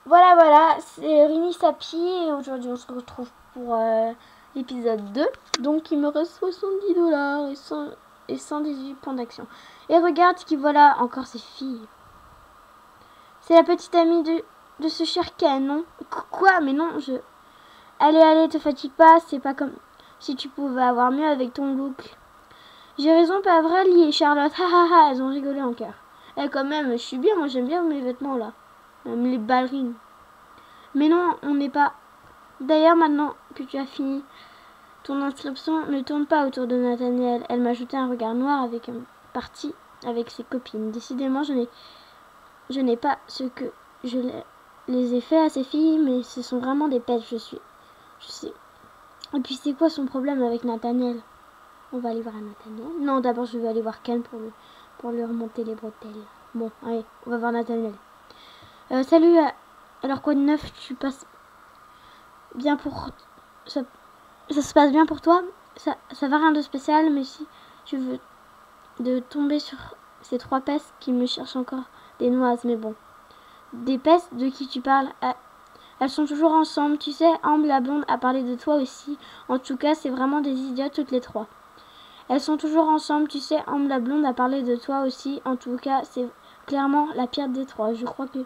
Voilà, c'est Rini Sapi et aujourd'hui on se retrouve pour l'épisode 2. Donc il me reste 70 $ et 118 points d'action. Et regarde qui voilà encore ces filles. C'est la petite amie de ce cher Ken, non? Quoi? Mais non, Allez, te fatigue pas, c'est pas comme si tu pouvais avoir mieux avec ton look. J'ai raison, pas vrai, Lee et Charlotte? Ha, elles ont rigolé en cœur. Eh, quand même, je suis bien, moi j'aime bien mes vêtements là. Même les ballerines. Mais non, on n'est pas. D'ailleurs, maintenant que tu as fini ton inscription, ne tourne pas autour de Nathaniel. Elle m'a jeté un regard noir avec un parti avec ses copines. Décidément, je n'ai pas ce que je les ai fait à ces filles, mais ce sont vraiment des pets, je sais. Et puis, c'est quoi son problème avec Nathaniel? On va aller voir Nathaniel. Non, d'abord, je vais aller voir Ken pour lui remonter les bretelles. Bon, allez, on va voir Nathaniel. Salut, alors quoi de neuf? Tu passes bien pour... Ça se passe bien pour toi? Ça va, rien de spécial, mais si tu veux de tomber sur ces trois pestes qui me cherchent encore des noises, mais bon. Des pestes de qui tu parles? Elles sont toujours ensemble, tu sais, Ambre la blonde a parlé de toi aussi. En tout cas, c'est vraiment des idiotes toutes les trois. Elles sont toujours ensemble, tu sais, Ambre la blonde a parlé de toi aussi. En tout cas, c'est clairement la pire des trois. Je crois que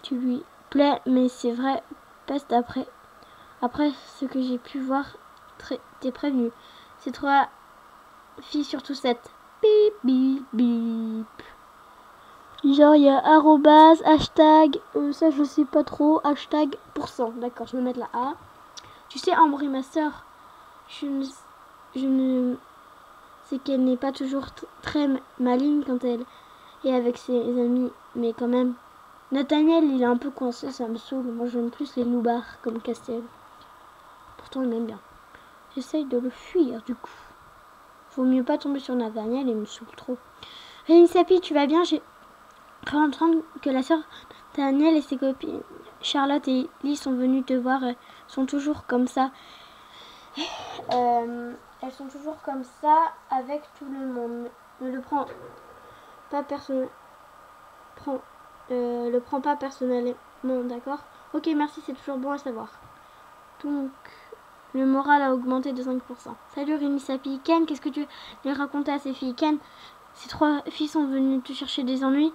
tu lui plais, mais c'est vrai, peste après ce que j'ai pu voir, t'es prévenu. Ces trois filles, surtout cette. Bip, bip, bip. Genre, il y a arrobase, hashtag, ça je sais pas trop, hashtag %. D'accord, je vais mettre la A. Tu sais, Ambre, ma soeur, je ne c'est qu'elle n'est pas toujours très maligne quand elle est avec ses amis, mais quand même. Nathaniel, il est un peu coincé, ça me saoule. Moi, j'aime plus les loupards comme Castiel. Pourtant, il m'aime bien. J'essaye de le fuir, du coup. Vaut mieux pas tomber sur Nathaniel, il me saoule trop. Rémi Sapi, tu vas bien? J'ai cru entendre que la sœur Nathaniel et ses copines Charlotte et Lee sont venues te voir. Elles sont toujours comme ça. Elles sont toujours comme ça avec tout le monde. Ne le prends pas personnellement. Le prends pas personnellement, d'accord? Ok, merci, c'est toujours bon à savoir. Donc, le moral a augmenté de 5%. Salut Rémi Sapi. Ken, qu'est-ce que tu lui raconter à ces filles? Ken, ces trois filles sont venues te chercher des ennuis.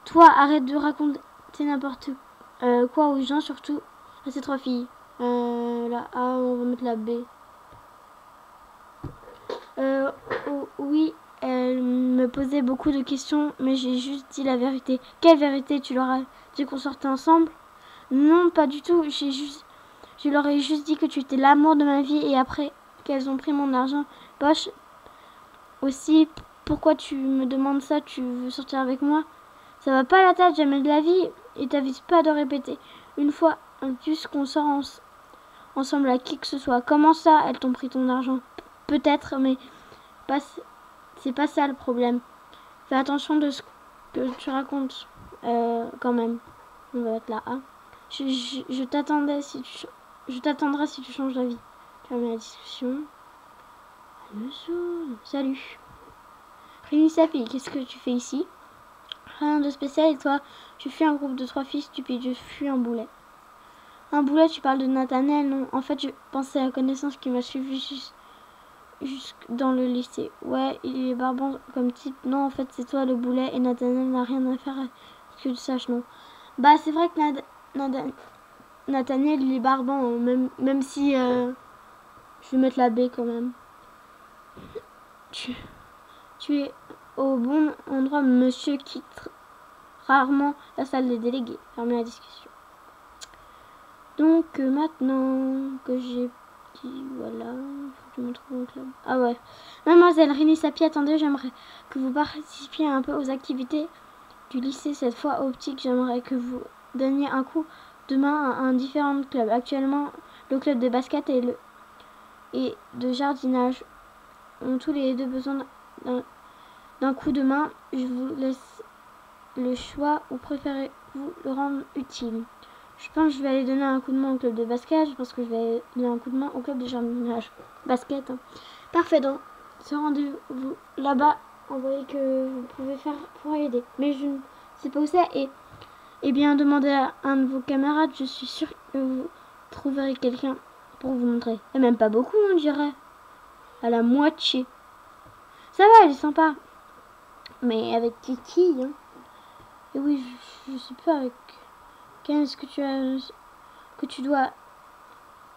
Toi, arrête de raconter n'importe quoi aux gens, surtout à ces trois filles. La A, on va mettre la B. Oui, elle me posait beaucoup de questions, mais j'ai juste dit la vérité. Quelle vérité? Tu leur as dit qu'on sortait ensemble? Non, pas du tout. Je leur ai juste dit que tu étais l'amour de ma vie et après qu'elles ont pris mon argent poche aussi. Pourquoi tu me demandes ça? Tu veux sortir avec moi? Ça va pas la tête, jamais de la vie. Et t'avises pas de répéter une fois en plus qu'on sort ensemble à qui que ce soit. Comment ça, elles t'ont pris ton argent? Peut-être, mais c'est pas ça le problème. Fais attention de ce que tu racontes quand même. On va être là. Hein. Je t'attendrai si tu changes d'avis. Tu vas mettre la discussion. Salut. Rémi Sapi, qu'est-ce que tu fais ici? Rien de spécial et toi? Tu fuis un groupe de trois filles stupides. Je fuis un boulet. Un boulet, tu parles de Nathaniel? Non, en fait, je pensais à la connaissance qui m'a suivi jusque dans le lycée. Ouais, il est barbant comme type. Non, en fait, c'est toi le boulet et Nathaniel n'a rien à faire que tu saches, non. Bah, c'est vrai que Nathaniel, il est barbant, même si je vais mettre la B quand même. Tu es au bon endroit, monsieur quitte rarement la salle des délégués. Fermez la discussion. Donc, maintenant que j'ai dit, voilà, faut que je me trouve un club. Ah ouais. Mademoiselle Rémi Sapi, attendez, j'aimerais que vous participiez un peu aux activités du lycée, cette fois optique. J'aimerais que vous donniez un coup de main à un différent club. Actuellement, le club de basket et de jardinage ont tous les deux besoin d'un coup de main. Je vous laisse le choix ou préférez-vous le rendre utile? Je pense que je vais aller donner un coup de main au club de basket. Je pense que je vais donner un coup de main au club de jardinage. Basket. Hein. Parfait. Dans ce rendez-vous là-bas, on voyait que vous pouvez faire pour aider. Mais je ne sais pas où c'est. Et Eh bien, demandez à un de vos camarades. Je suis sûre que vous trouverez quelqu'un pour vous montrer. Et même pas beaucoup, on dirait. À la moitié. Ça va, elle est sympa. Mais avec qui, hein? Et oui, je sais pas avec... Quel est-ce que tu dois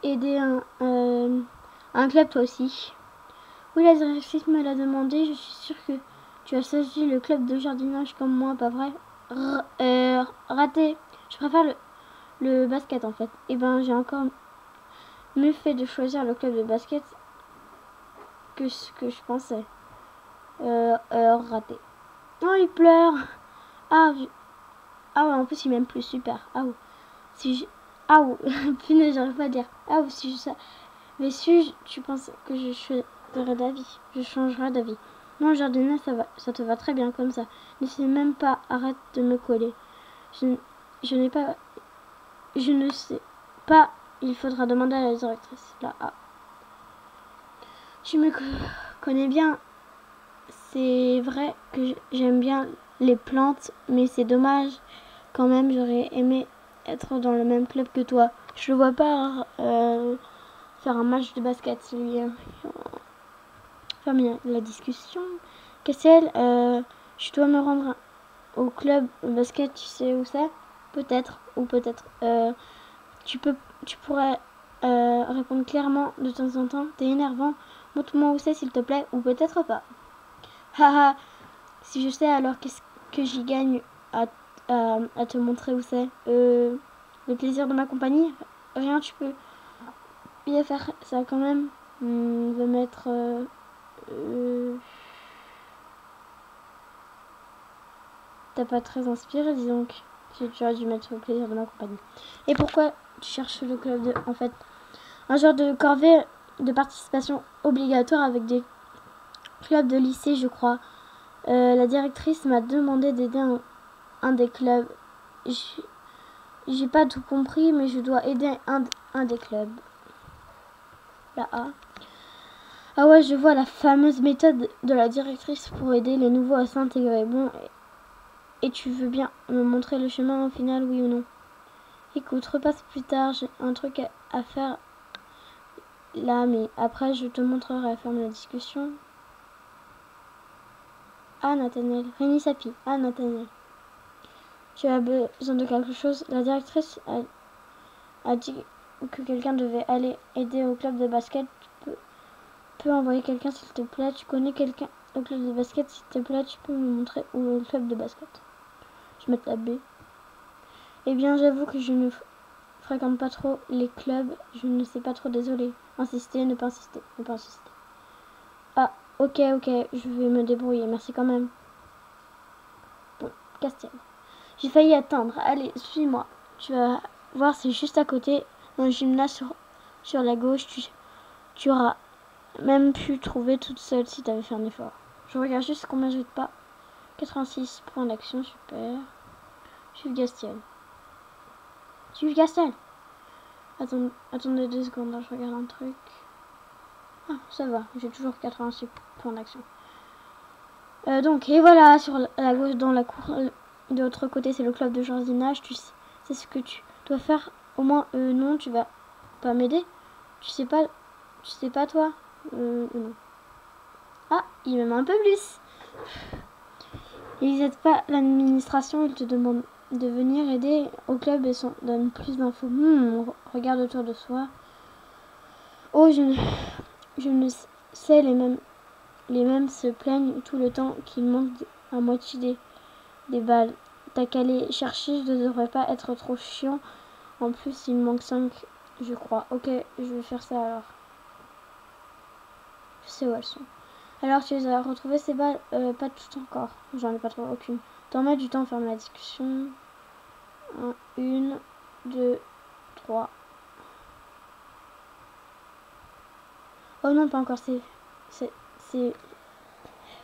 aider un club, toi aussi? Oui, la directrice me l'a demandé. Je suis sûre que tu as choisi le club de jardinage comme moi, pas vrai? Raté. Je préfère le basket, en fait. Eh ben, j'ai encore mieux fait de choisir le club de basket que ce que je pensais. Raté. Oh, il pleure. Ah, ouais, en plus, il m'aime plus. Super. Ah, ouais. Si je... Ah, ouais. Punaise, j'arrive pas à dire. Ah, ouais, si je sais. Mais si tu penses que je changerai d'avis, Non, jardinage, ça te va très bien comme ça. N'essaie même pas, arrête de me coller. Je n'ai pas... Je ne sais pas, il faudra demander à la directrice. Là, ah. Tu me connais bien. C'est vrai que j'aime bien les plantes, mais c'est dommage. Quand même, j'aurais aimé être dans le même club que toi. Je le vois pas faire un match de basket, celui. Ferme la discussion. Cassel, je dois me rendre au club basket, tu sais où c'est? Peut-être, ou peut-être. Tu pourrais répondre clairement de temps en temps. T'es énervant. Montre-moi où c'est, s'il te plaît, ou peut-être pas. Haha, si je sais, alors qu'est-ce que j'y gagne à te montrer où c'est? Le plaisir de ma compagnie? Rien, tu peux bien faire ça quand même. Va mettre... T'as pas très inspiré, dis donc. Tu aurais dû mettre le plaisir de ma compagnie. Et pourquoi tu cherches le club de... En fait, un genre de corvée de participation obligatoire avec des clubs de lycée, je crois. La directrice m'a demandé d'aider un des clubs. J'ai pas tout compris, mais je dois aider un des clubs. La A. Ah ouais, je vois la fameuse méthode de la directrice pour aider les nouveaux à s'intégrer. Bon, et tu veux bien me montrer le chemin au final, oui ou non? Écoute, repasse plus tard, j'ai un truc à faire là, mais après je te montrerai. Ferme la discussion. Ah, Nathaniel. Rémi Sapi. Ah, Nathaniel. Tu as besoin de quelque chose? La directrice a dit que quelqu'un devait aller aider au club de basket. Tu peux envoyer quelqu'un, s'il te plaît? Tu connais quelqu'un au club de basket, s'il te plaît? Tu peux me montrer où est le club de basket? Je mets la B. Eh bien, j'avoue que je ne fréquente pas trop les clubs. Je ne sais pas trop, désolé. Insister, ne pas insister, ne pas insister. Ah, ok, je vais me débrouiller. Merci quand même. Bon, Castiel. J'ai failli attendre. Allez, suis-moi. Tu vas voir, c'est juste à côté. Dans le gymnase sur la gauche. Tu auras même pu trouver toute seule si tu avais fait un effort. Je regarde juste combien je de pas. 86 points d'action, super. Suive Castiel. Attendez 2 secondes, là, je regarde un truc. Ah, ça va, j'ai toujours 86 points d'action. Donc, et voilà, sur la gauche, dans la cour, de l'autre côté, c'est le club de jardinage. Tu sais ce que tu dois faire? Au moins, non, tu vas pas m'aider? Tu sais pas, toi? Non. Ah, il m'aime un peu plus. Ils aident pas l'administration, ils te demandent de venir aider au club et donnent plus d'infos. Regarde autour de soi. Oh, je ne sais, les mêmes se plaignent tout le temps qu'il manque à moitié des balles. T'as qu'à aller chercher, je ne devrais pas être trop chiant. En plus, il manque 5, je crois. Ok, je vais faire ça alors. Je sais où elles sont. Alors, tu les as retrouvées ces balles? Pas toutes encore. J'en ai pas trouvé aucune. T'en mets du temps, ferme la discussion. 1, 2, 3. Oh non, pas encore.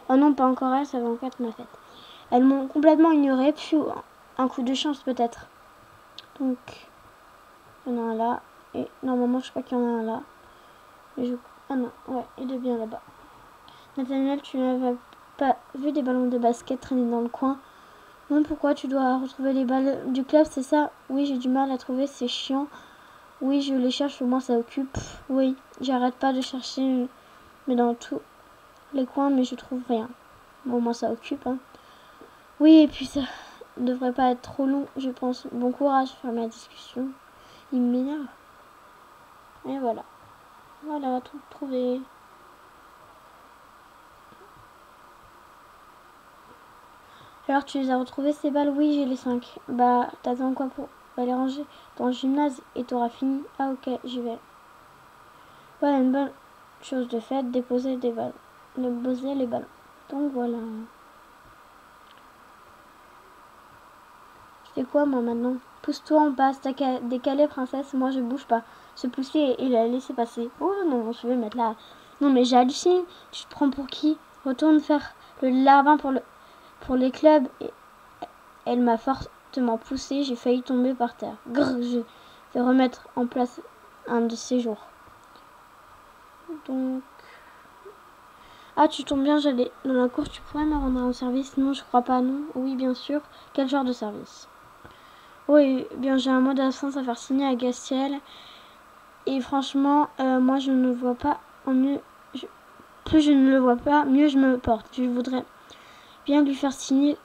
Oh non, pas encore elle, ça va encore être ma fête. Elles m'ont complètement ignoré, puis un coup de chance peut-être. Donc, il y en a un là. Et normalement, je crois qu'il y en a un là. Mais ah non, ouais, il est bien là-bas. Nathaniel, tu n'avais pas vu des ballons de basket traîner dans le coin? Bon, pourquoi tu dois retrouver les balles du club, c'est ça? Oui, j'ai du mal à trouver, c'est chiant. Oui, je les cherche, au moins ça occupe. Oui, j'arrête pas de chercher, mais dans tous les coins, mais je trouve rien. Bon, au moins ça occupe, hein. Oui, et puis ça devrait pas être trop long, je pense. Bon courage, faire ma discussion. Il m'énerve. Et voilà. Voilà, tout trouvé. Alors, tu les as retrouvés ces balles? Oui, j'ai les 5. Bah, t'attends quoi pour les ranger dans le gymnase et t'auras fini? Ah, ok, j'y vais. Voilà, une bonne chose de faite, déposer des balles. Déposer les balles. Donc voilà. Je fais quoi, moi, maintenant? Pousse-toi en bas, t'as qu'à décaler, princesse. Moi, je bouge pas. Se pousser et la laisser passer. Oh non, je vais mettre là. Non, mais j'ai halluciné. Tu te prends pour qui? Retourne faire le larbin pour les clubs. Et elle m'a fortement poussé. J'ai failli tomber par terre. Grrr, je vais remettre en place un de ces jours. Donc... Ah, tu tombes bien, j'allais dans la cour. Tu pourrais me rendre un service? Non, je crois pas, non. Oui, bien sûr. Quel genre de service? Oui, bien, j'ai un mot d'absence à faire signer à Gastiel. Et franchement, moi, je ne vois pas en mieux... plus je ne le vois pas, mieux je me porte. Je voudrais bien lui faire signer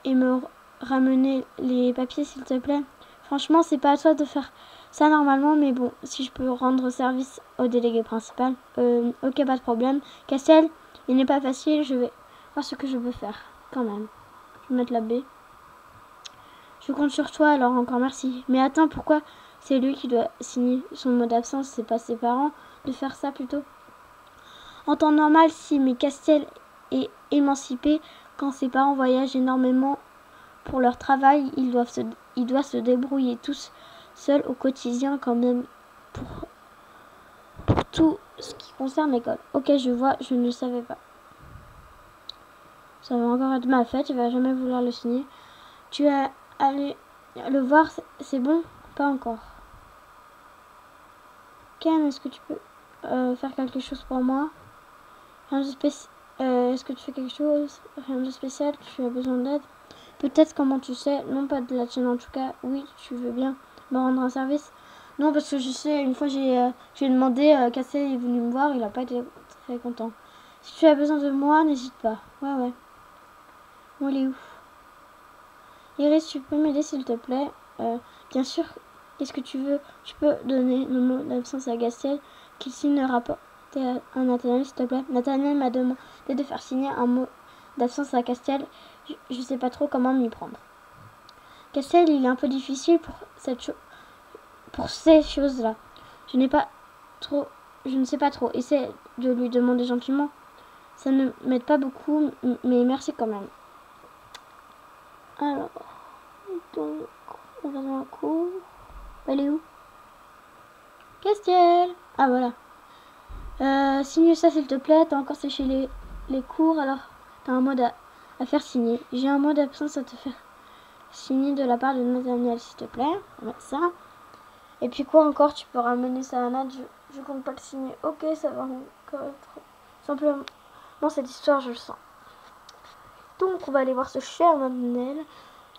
et me ramener les papiers, s'il te plaît. Franchement, c'est pas à toi de faire ça normalement, mais bon, si je peux rendre service au délégué principal, ok, pas de problème. Castel, il n'est pas facile, je vais voir ce que je peux faire, quand même. Je vais mettre la B. Je compte sur toi, alors encore merci. Mais attends, pourquoi c'est lui qui doit signer son mot d'absence? C'est pas ses parents de faire ça plutôt? En temps normal, si, mais Castel est émancipé quand ses parents voyagent énormément pour leur travail. Ils doivent se débrouiller tous seuls au quotidien quand même pour tout ce qui concerne l'école. Ok, je vois, je ne le savais pas. Ça va encore être ma fête, il va jamais vouloir le signer. Tu es allé le voir, c'est bon? Pas encore. Ken, est-ce que tu peux faire quelque chose pour moi? Rien de spécial. Est-ce que tu fais quelque chose? Rien de spécial? Tu as besoin d'aide? Peut-être, comment tu sais? Non, pas de la tienne en tout cas. Oui, tu veux bien me rendre un service? Non, parce que je sais, une fois j'ai demandé, Cassel est venu me voir, il a pas été très content. Si tu as besoin de moi, n'hésite pas. Ouais. Bon, il est où? Iris, tu peux m'aider s'il te plaît? Bien sûr. Qu'est-ce que tu veux? Tu peux donner le mot d'absence à Gastiel qu'il signe le rapport à Nathaniel, s'il te plaît. Nathaniel m'a demandé de faire signer un mot d'absence à Castiel. Je sais pas trop comment m'y prendre. Castiel, il est un peu difficile pour ces choses-là. Je ne sais pas trop. Essaie de lui demander gentiment. Ça ne m'aide pas beaucoup, mais merci quand même. Alors, donc, on va dans la cour. Elle est où? Castiel! Ah, voilà. Signe ça, s'il te plaît. T'as encore séché les cours, alors t'as un mot à faire signer. J'ai un mot d'absence à te faire signer de la part de Nathaniel, s'il te plaît. On va mettre ça. Et puis quoi encore? Tu peux ramener ça à Nat. Je compte pas le signer. Ok, ça va encore être... Simplement, cette histoire, je le sens. Donc, on va aller voir ce cher Nathaniel.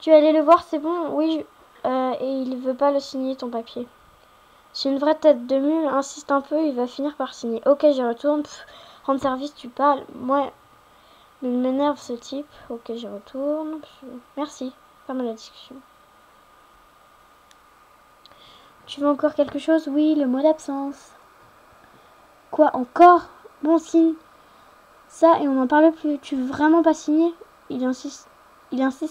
Tu es allé le voir, c'est bon? Oui, et il veut pas le signer, ton papier. C'est une vraie tête de mule, insiste un peu, il va finir par signer. Ok, j'y retourne. Rendre service, tu parles. Moi, il m'énerve ce type. Ok, j'y retourne. Merci. Pas mal la discussion. Tu veux encore quelque chose? Oui, le mot d'absence. Quoi, encore? Bon, signe ça et on n'en parle plus. Tu veux vraiment pas signer? Il insiste,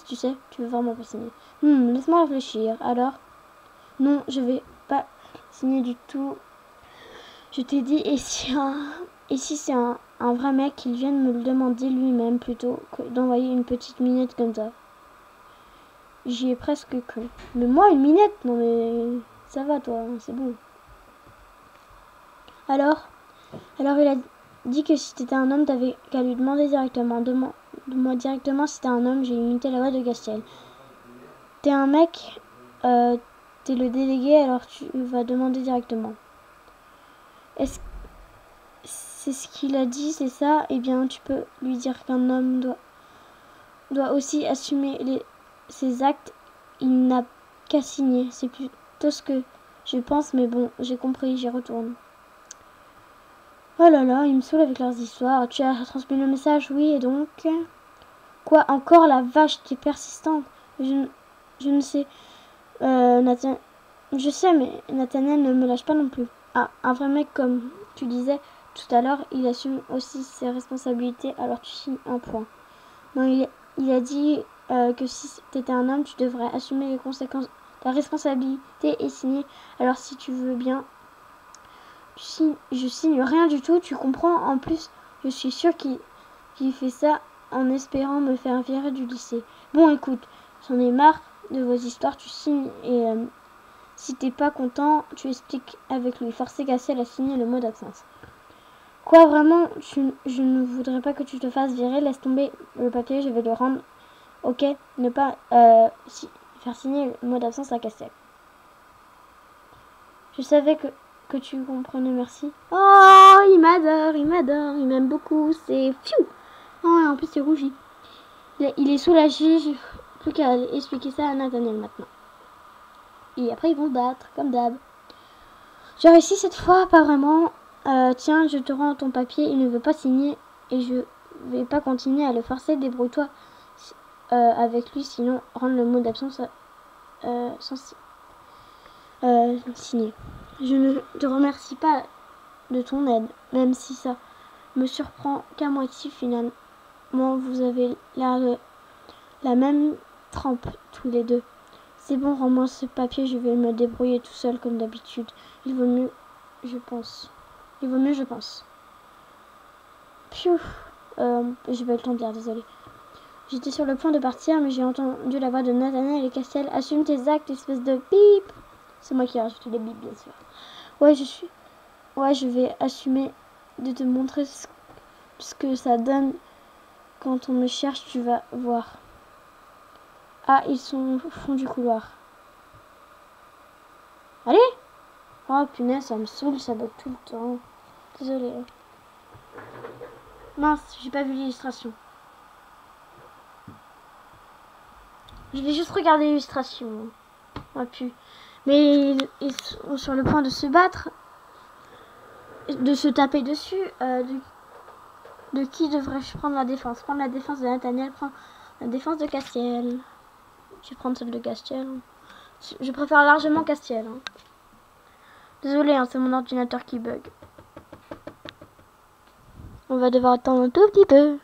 tu sais. Tu veux vraiment pas signer? Laisse-moi réfléchir. Alors? Non, je vais pas signer du tout. Je t'ai dit, et si c'est un vrai mec, qu'il vienne me le demander lui-même plutôt que d'envoyer une petite minette comme ça. J'y ai presque cru. Mais moi, une minette? Non mais... Ça va toi, c'est bon. Alors il a dit que si t'étais un homme, t'avais qu'à lui demander directement. Demande-moi directement si t'es un homme, j'ai imité la voix de Gastiel. T'es un mec, t'es le délégué, alors tu vas demander directement. Est-ce c'est ce qu'il a dit, c'est ça? Eh bien, tu peux lui dire qu'un homme doit aussi assumer ses actes, il n'a qu'à signer. C'est plutôt ce que je pense, mais bon, j'ai compris, j'y retourne. Oh là là, ils me saoulent avec leurs histoires. Tu as transmis le message, oui, et donc... Quoi, encore la vache, t'es persistante. Je ne sais... Je sais, mais Nathaniel ne me lâche pas non plus. Ah, un vrai mec, comme tu disais tout à l'heure, il assume aussi ses responsabilités, alors tu signes un point. Non, il a dit que si t'étais un homme, tu devrais assumer les conséquences. Ta responsabilité est signée, alors si tu veux bien, je signe rien du tout, tu comprends. En plus, je suis sûre qu'il fait ça en espérant me faire virer du lycée. Bon, écoute, j'en ai marre de vos histoires, tu signes et si t'es pas content, tu expliques avec lui. Forcer Castiel à signer le mot d'absence. Quoi, vraiment, je ne voudrais pas que tu te fasses virer. Laisse tomber le papier, je vais le rendre. Ok, ne pas faire signer le mot d'absence à Castiel. Je savais que tu comprenais, merci. Oh, il m'adore, il m'aime beaucoup, c'est fiou. Oh, et en plus, c'est rougi. Il est soulagé, j'ai plus qu'à expliquer ça à Nathaniel maintenant. Et après, ils vont se battre, comme d'hab. J'ai réussi cette fois, pas vraiment. Tiens, je te rends ton papier, il ne veut pas signer et je vais pas continuer à le forcer. Débrouille-toi avec lui, sinon rendre le mot d'absence sans signer. Je ne te remercie pas de ton aide, même si ça me surprend qu'à moitié finalement. Vous avez l'air de la même trempe tous les deux. C'est bon, rends-moi ce papier, je vais me débrouiller tout seul comme d'habitude. Il vaut mieux, je pense. Pfiou, j'ai pas eu le temps de dire, désolé. J'étais sur le point de partir, mais j'ai entendu la voix de Nathaniel et Castiel. Assume tes actes, espèce de bip. C'est moi qui ai rajouté les bips, bien sûr. Ouais, je vais assumer de te montrer ce que ça donne quand on me cherche, tu vas voir. Ah, ils sont au fond du couloir. Allez! Oh punaise, ça me saoule, ça bug tout le temps. Désolée. Mince, j'ai pas vu l'illustration. Je vais juste regarder l'illustration. Oh pu. Mais ils sont sur le point de se battre. De se taper dessus. De qui devrais-je prendre la défense? Prendre la défense de Nathaniel, prendre la défense de Castiel. Je vais prendre celle de Castiel. Je préfère largement Castiel. Hein. Désolé, hein, c'est mon ordinateur qui bug. On va devoir attendre un tout petit peu.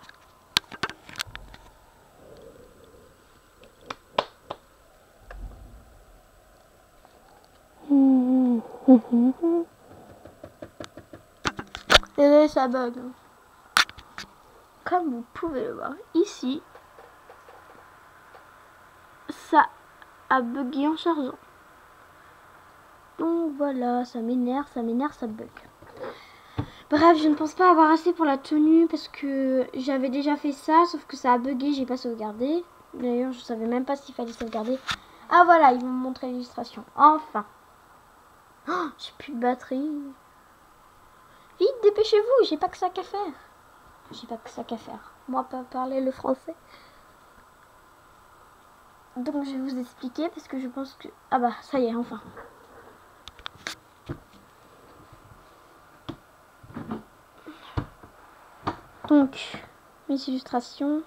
Désolé, ça bug. Comme vous pouvez le voir ici, ça a bugué en chargeant. Donc voilà, ça m'énerve, ça bug. Bref, je ne pense pas avoir assez pour la tenue parce que j'avais déjà fait ça, sauf que ça a bugué, j'ai pas sauvegardé. D'ailleurs, je savais même pas s'il fallait sauvegarder. Ah voilà, ils vont me montrer l'illustration. Enfin. Oh, j'ai plus de batterie. Vite, dépêchez-vous, j'ai pas que ça qu'à faire. Moi, pas parler le français. Donc, je vais vous expliquer parce que je pense que... Ah bah, ça y est, enfin. Donc, mes illustrations.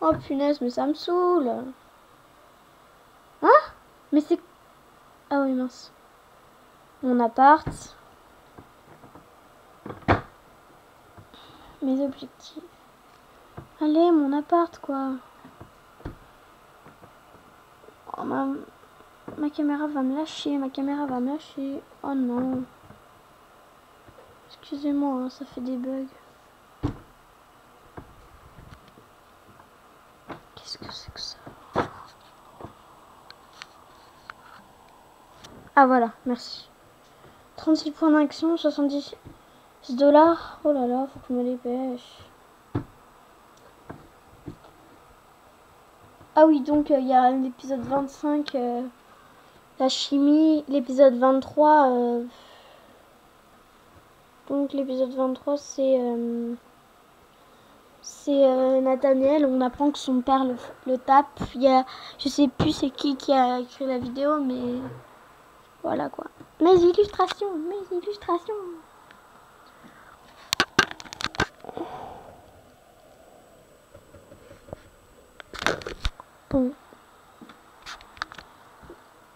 Oh punaise, mais ça me saoule. Hein? Mais c'est... Ah oui, mince. Mon appart. Mes objectifs. Allez, mon appart, quoi. Oh, ma caméra va me lâcher. Oh non. Excusez-moi, hein, ça fait des bugs. Qu'est-ce que c'est que ça? Ah voilà, merci. 36 points d'action, 70 $. Oh là là, faut que je me dépêche. Ah oui, donc il y a l'épisode 25, la chimie, l'épisode 23. Donc l'épisode 23, c'est c'est Nathaniel. On apprend que son père le tape. Il y a, je sais plus c'est qui a écrit la vidéo, mais voilà quoi. Mes illustrations.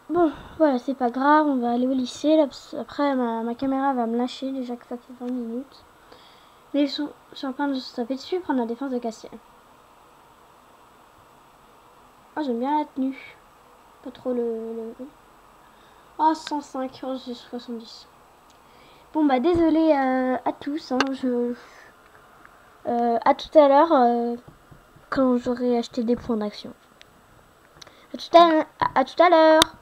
Bon, voilà, c'est pas grave, on va aller au lycée. Là, après, ma caméra va me lâcher déjà que ça fait 20 minutes. Mais je suis en train de se taper dessus et prendre la défense de Castiel. Oh, j'aime bien la tenue. Pas trop Oh, 105, oh, j'ai 70. Bon, bah, désolé à tous. Hein, à tout à l'heure, quand j'aurai acheté des points d'action. À tout à l'heure.